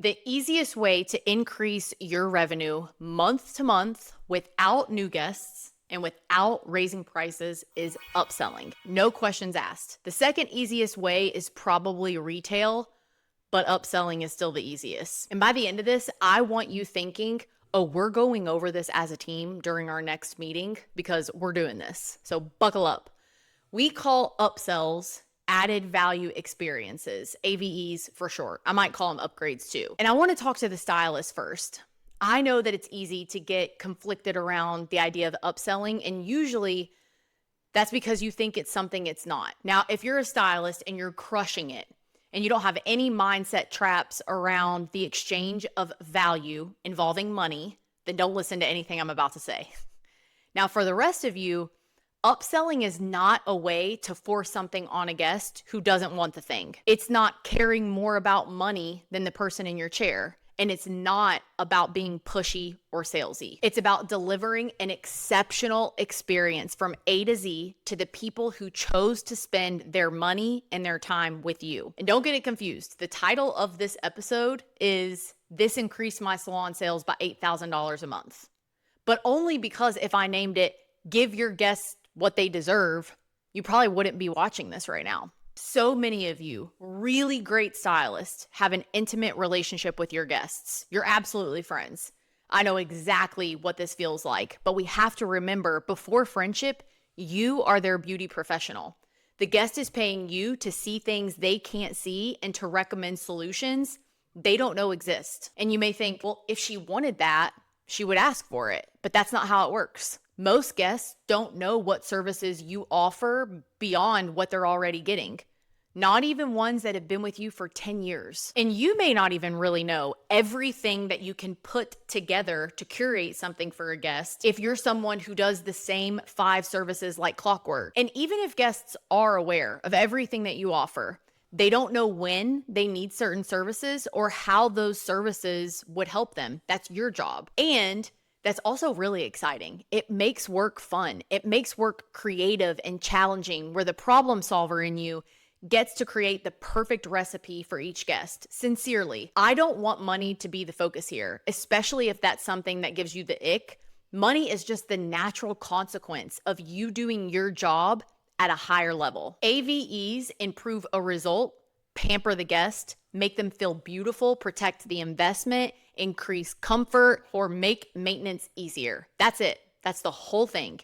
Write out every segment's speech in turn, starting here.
The easiest way to increase your revenue month to month without new guests and without raising prices is upselling. No questions asked. The second easiest way is probably retail, but upselling is still the easiest. And by the end of this, I want you thinking, oh, we're going over this as a team during our next meeting because we're doing this. So buckle up. We call upsells added value experiences, AVEs for short. I might call them upgrades too. And I want to talk to the stylist first. I know that it's easy to get conflicted around the idea of upselling, and usually that's because you think it's something it's not. Now, if you're a stylist and you're crushing it, and you don't have any mindset traps around the exchange of value involving money, then don't listen to anything I'm about to say. Now, for the rest of you, upselling is not a way to force something on a guest who doesn't want the thing. It's not caring more about money than the person in your chair. And it's not about being pushy or salesy. It's about delivering an exceptional experience from A to Z to the people who chose to spend their money and their time with you. And don't get it confused. The title of this episode is "This Increased My Salon Sales by $8,000 a month." But only because if I named it "Give Your Guests What They Deserve," you probably wouldn't be watching this right now. So many of you, really great stylists, have an intimate relationship with your guests. You're absolutely friends. I know exactly what this feels like, but we have to remember before friendship, you are their beauty professional. The guest is paying you to see things they can't see and to recommend solutions they don't know exist. And you may think, well, if she wanted that, she would ask for it, but that's not how it works. Most guests don't know what services you offer beyond what they're already getting. Not even ones that have been with you for 10 years. And you may not even really know everything that you can put together to curate something for a guest if you're someone who does the same 5 services like clockwork. And even if guests are aware of everything that you offer, they don't know when they need certain services or how those services would help them. That's your job. And that's also really exciting. It makes work fun. It makes work creative and challenging, where the problem solver in you gets to create the perfect recipe for each guest. Sincerely, I don't want money to be the focus here, especially if that's something that gives you the ick. Money is just the natural consequence of you doing your job at a higher level. AVEs improve a result, pamper the guest, make them feel beautiful, protect the investment, increase comfort, or make maintenance easier. That's it. That's the whole thing.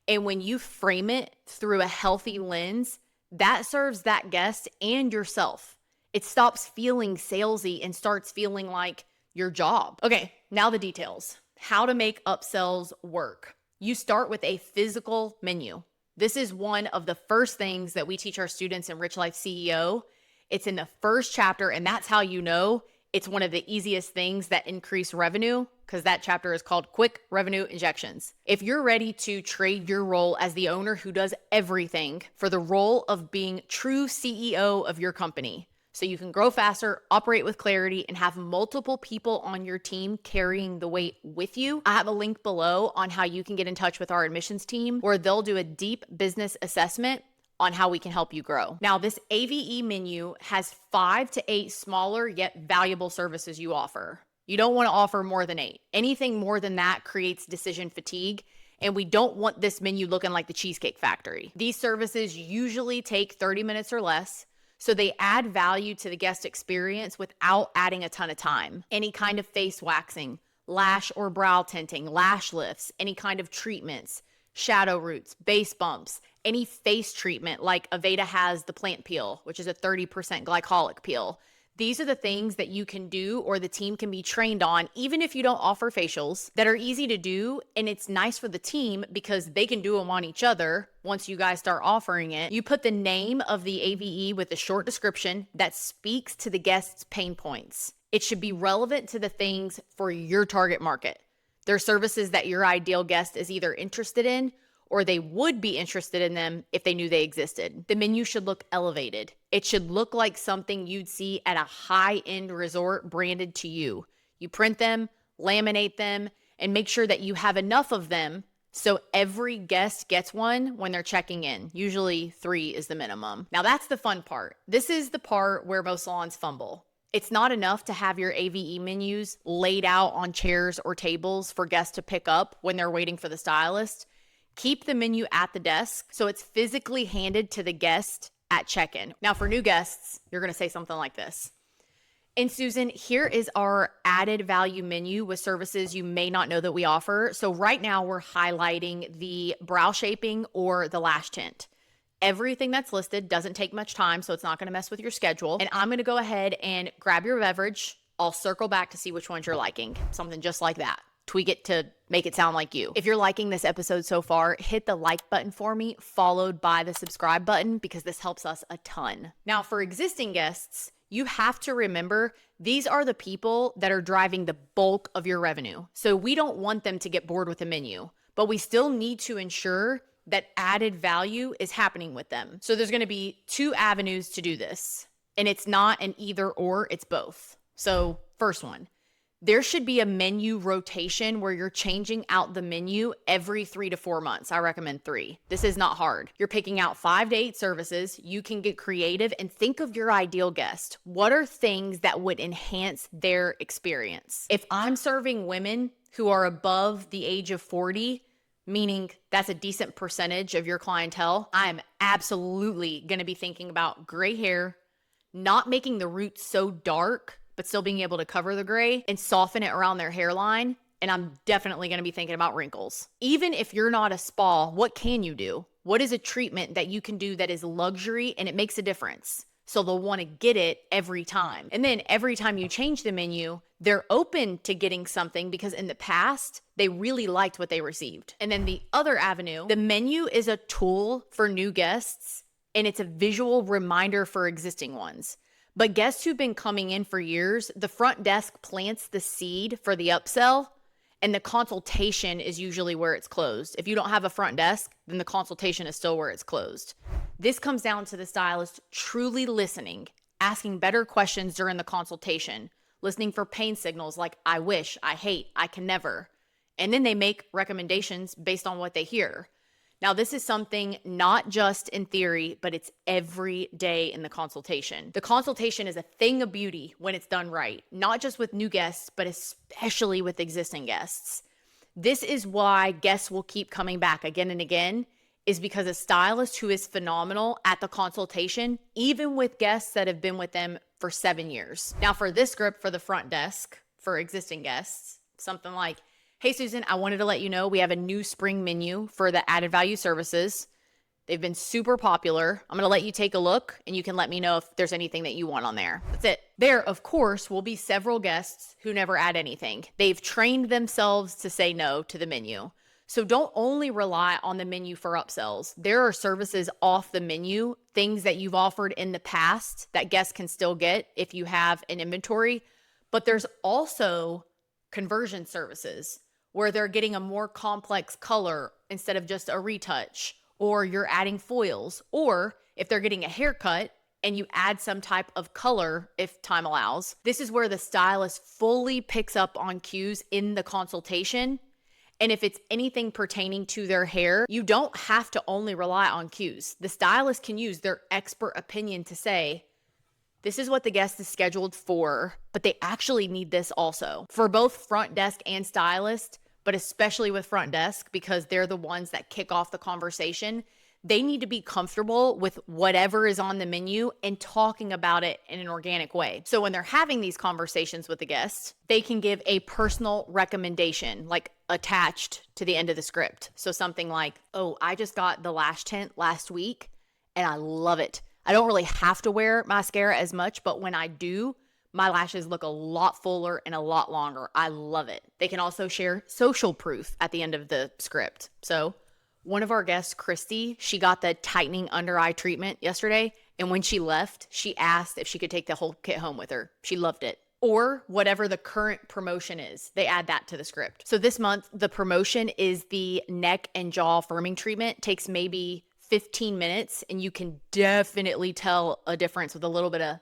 And when you frame it through a healthy lens, that serves that guest and yourself. It stops feeling salesy and starts feeling like your job. Okay, now the details. How to make upsells work. You start with a physical menu. This is one of the first things that we teach our students in Rich Life CEO. It's in the first chapter, and that's how you know it's one of the easiest things that increase revenue, because that chapter is called Quick Revenue Injections. If you're ready to trade your role as the owner who does everything for the role of being true CEO of your company, so you can grow faster, operate with clarity, and have multiple people on your team carrying the weight with you, I have a link below on how you can get in touch with our admissions team, where they'll do a deep business assessment on how we can help you grow. Now, this AVE menu has 5 to 8 smaller yet valuable services you offer. You don't want to offer more than 8. Anything more than that creates decision fatigue, and we don't want this menu looking like the Cheesecake Factory. These services usually take 30 minutes or less, so they add value to the guest experience without adding a ton of time. Any kind of face waxing, lash or brow tinting, lash lifts, any kind of treatments, shadow roots, base bumps, any face treatment like Aveda has the plant peel, which is a 30% glycolic peel. These are the things that you can do or the team can be trained on, even if you don't offer facials, that are easy to do. And it's nice for the team because they can do them on each other once you guys start offering it. You put the name of the AVE with a short description that speaks to the guest's pain points. It should be relevant to the things for your target market. They're services that your ideal guest is either interested in, or they would be interested in them if they knew they existed. The menu should look elevated. It should look like something you'd see at a high-end resort branded to you. You print them, laminate them, and make sure that you have enough of them so every guest gets one when they're checking in. Usually 3 is the minimum. Now that's the fun part. This is the part where most salons fumble. It's not enough to have your AVE menus laid out on chairs or tables for guests to pick up when they're waiting for the stylist. Keep the menu at the desk so it's physically handed to the guest at check-in. Now, for new guests, you're going to say something like this. And Susan, here is our added value menu with services you may not know that we offer. So right now we're highlighting the brow shaping or the lash tint. Everything that's listed doesn't take much time, so it's not going to mess with your schedule. And I'm going to go ahead and grab your beverage. I'll circle back to see which ones you're liking. Something just like that. Tweak it to make it sound like you. If you're liking this episode so far, hit the like button for me, followed by the subscribe button, because this helps us a ton. Now, for existing guests, you have to remember these are the people that are driving the bulk of your revenue. So we don't want them to get bored with the menu, but we still need to ensure that added value is happening with them. So there's going to be 2 avenues to do this, and it's not an either or, it's both. So first one, there should be a menu rotation where you're changing out the menu every 3 to 4 months. I recommend 3. This is not hard. You're picking out 5 to 8 services. You can get creative and think of your ideal guest. What are things that would enhance their experience? If I'm serving women who are above the age of 40, meaning that's a decent percentage of your clientele, I'm absolutely going to be thinking about gray hair, not making the roots so dark, but still being able to cover the gray and soften it around their hairline. And I'm definitely going to be thinking about wrinkles. Even if you're not a spa, what can you do? What is a treatment that you can do that is luxury and it makes a difference? So they'll want to get it every time. And then every time you change the menu, they're open to getting something because in the past, they really liked what they received. And then the other avenue, the menu is a tool for new guests and it's a visual reminder for existing ones. But guests who've been coming in for years, the front desk plants the seed for the upsell, and the consultation is usually where it's closed. If you don't have a front desk, then the consultation is still where it's closed. This comes down to the stylist truly listening, asking better questions during the consultation, listening for pain signals like I wish, I hate, I can never. And then they make recommendations based on what they hear. Now, this is something not just in theory, but it's every day in the consultation. The consultation is a thing of beauty when it's done right, not just with new guests, but especially with existing guests. This is why guests will keep coming back again and again, is because a stylist who is phenomenal at the consultation, even with guests that have been with them for 7 years. Now, for this script for the front desk, for existing guests, something like, hey, Susan, I wanted to let you know we have a new spring menu for the added value services. They've been super popular. I'm going to let you take a look and you can let me know if there's anything that you want on there. That's it. There, of course, will be several guests who never add anything. They've trained themselves to say no to the menu. So don't only rely on the menu for upsells. There are services off the menu, things that you've offered in the past that guests can still get if you have an inventory. But there's also conversion services where they're getting a more complex color instead of just a retouch, or you're adding foils, or if they're getting a haircut and you add some type of color if time allows. This is where the stylist fully picks up on cues in the consultation. And if it's anything pertaining to their hair, you don't have to only rely on cues. The stylist can use their expert opinion to say, this is what the guest is scheduled for, but they actually need this also. For both front desk and stylist, but especially with front desk because they're the ones that kick off the conversation, they need to be comfortable with whatever is on the menu and talking about it in an organic way. So when they're having these conversations with the guests, they can give a personal recommendation, like attached to the end of the script. So something like, oh, I just got the lash tint last week and I love it. I don't really have to wear mascara as much, but when I do, my lashes look a lot fuller and a lot longer. I love it. They can also share social proof at the end of the script. So one of our guests, Christy, she got the tightening under eye treatment yesterday. And when she left, she asked if she could take the whole kit home with her. She loved it. Or whatever the current promotion is, they add that to the script. So this month, the promotion is the neck and jaw firming treatment. Takes maybe 15 minutes and you can definitely tell a difference with a little bit of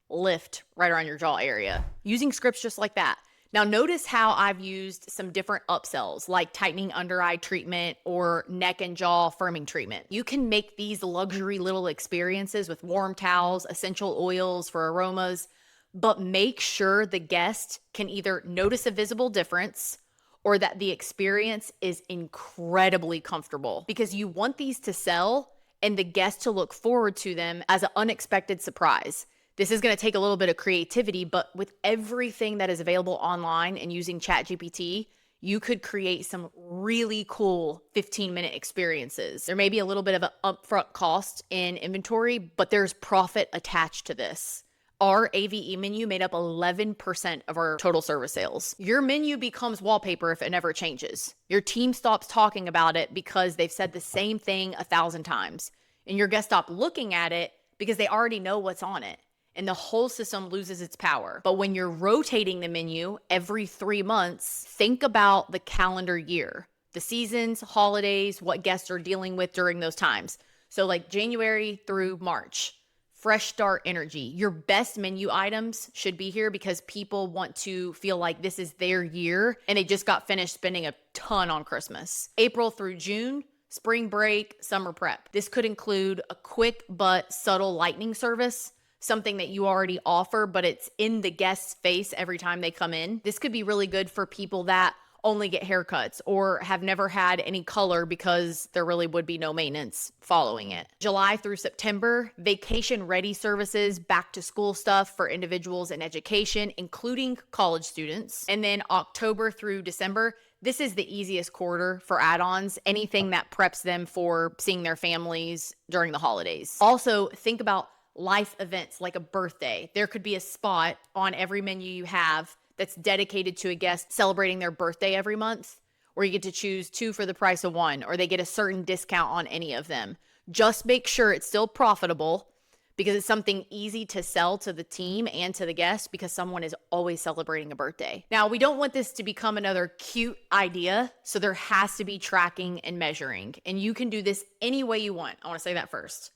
lift right around your jaw area using scripts just like that. Now notice how I've used some different upsells like tightening under eye treatment or neck and jaw firming treatment. You can make these luxury little experiences with warm towels, essential oils for aromas, but make sure the guest can either notice a visible difference or that the experience is incredibly comfortable, because you want these to sell and the guest to look forward to them as an unexpected surprise. This is going to take a little bit of creativity, but with everything that is available online and using ChatGPT, you could create some really cool 15-minute experiences. There may be a little bit of an upfront cost in inventory, but there's profit attached to this. Our AVE menu made up 11% of our total service sales. Your menu becomes wallpaper if it never changes. Your team stops talking about it because they've said the same thing 1,000 times. And your guests stop looking at it because they already know what's on it. And the whole system loses its power. But when you're rotating the menu every 3 months, think about the calendar year, the seasons, holidays, what guests are dealing with during those times. So like January through March. Fresh start energy. Your best menu items should be here because people want to feel like this is their year and they just got finished spending a ton on Christmas. April through June, spring break, summer prep. This could include a quick but subtle lightning service, something that you already offer, but it's in the guest's face every time they come in. This could be really good for people that only get haircuts or have never had any color because there really would be no maintenance following it. July through September, vacation ready services, back to school stuff for individuals in education, including college students. And then October through December, this is the easiest quarter for add-ons, anything that preps them for seeing their families during the holidays. Also, think about life events like a birthday. There could be a spot on every menu you have that's dedicated to a guest celebrating their birthday every month, or you get to choose 2 for the price of 1, or they get a certain discount on any of them. Just make sure it's still profitable because it's something easy to sell to the team and to the guests because someone is always celebrating a birthday. Now, we don't want this to become another cute idea, so there has to be tracking and measuring, and you can do this any way you want. I want to say that first.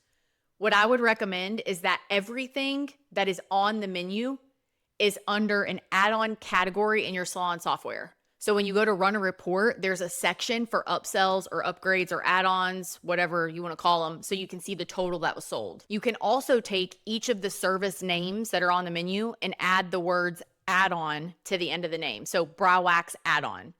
What I would recommend is that everything that is on the menu is under an add-on category in your Salon software. So when you go to run a report, there's a section for upsells or upgrades or add-ons, whatever you want to call them, so you can see the total that was sold. You can also take each of the service names that are on the menu and add the words add-on to the end of the name. So brow wax add-on.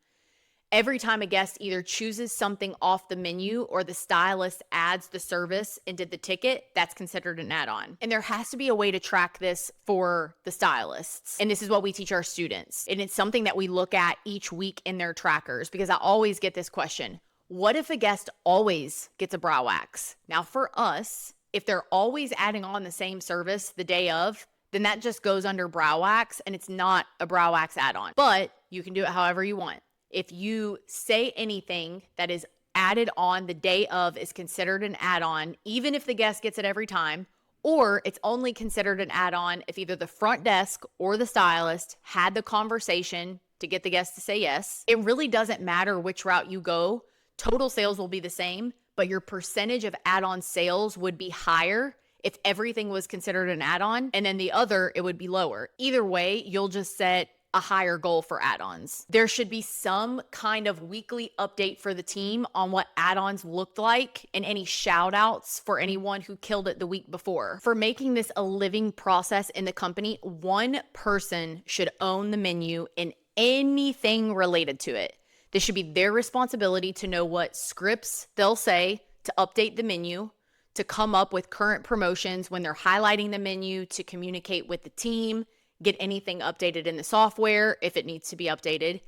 Every time a guest either chooses something off the menu or the stylist adds the service into the ticket, that's considered an add-on. And there has to be a way to track this for the stylists. And this is what we teach our students. And it's something that we look at each week in their trackers because I always get this question. What if a guest always gets a brow wax? Now for us, if they're always adding on the same service the day of, then that just goes under brow wax and it's not a brow wax add-on. But you can do it however you want. If you say anything that is added on the day of is considered an add-on, even if the guest gets it every time, or it's only considered an add-on if either the front desk or the stylist had the conversation to get the guest to say yes. It really doesn't matter which route you go. Total sales will be the same, but your percentage of add-on sales would be higher if everything was considered an add-on, and then the other, it would be lower. Either way, you'll just set a higher goal for add-ons. There should be some kind of weekly update for the team on what add-ons looked like and any shout outs for anyone who killed it the week before. For making this a living process in the company, one person should own the menu and anything related to it. This should be their responsibility to know what scripts they'll say to update the menu, to come up with current promotions when they're highlighting the menu, to communicate with the team, get anything updated in the software if it needs to be updated,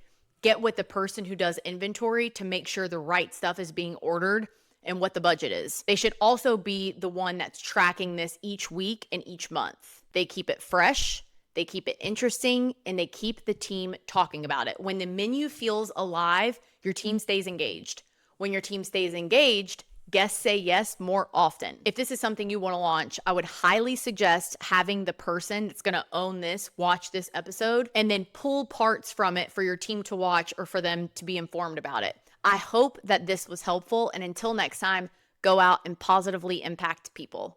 get with the person who does inventory to make sure the right stuff is being ordered and what the budget is. They should also be the one that's tracking this each week and each month. They keep it fresh, they keep it interesting, and they keep the team talking about it. When the menu feels alive, your team stays engaged. When your team stays engaged, guests say yes more often. If this is something you want to launch, I would highly suggest having the person that's going to own this watch this episode and then pull parts from it for your team to watch or for them to be informed about it. I hope that this was helpful, and until next time, go out and positively impact people.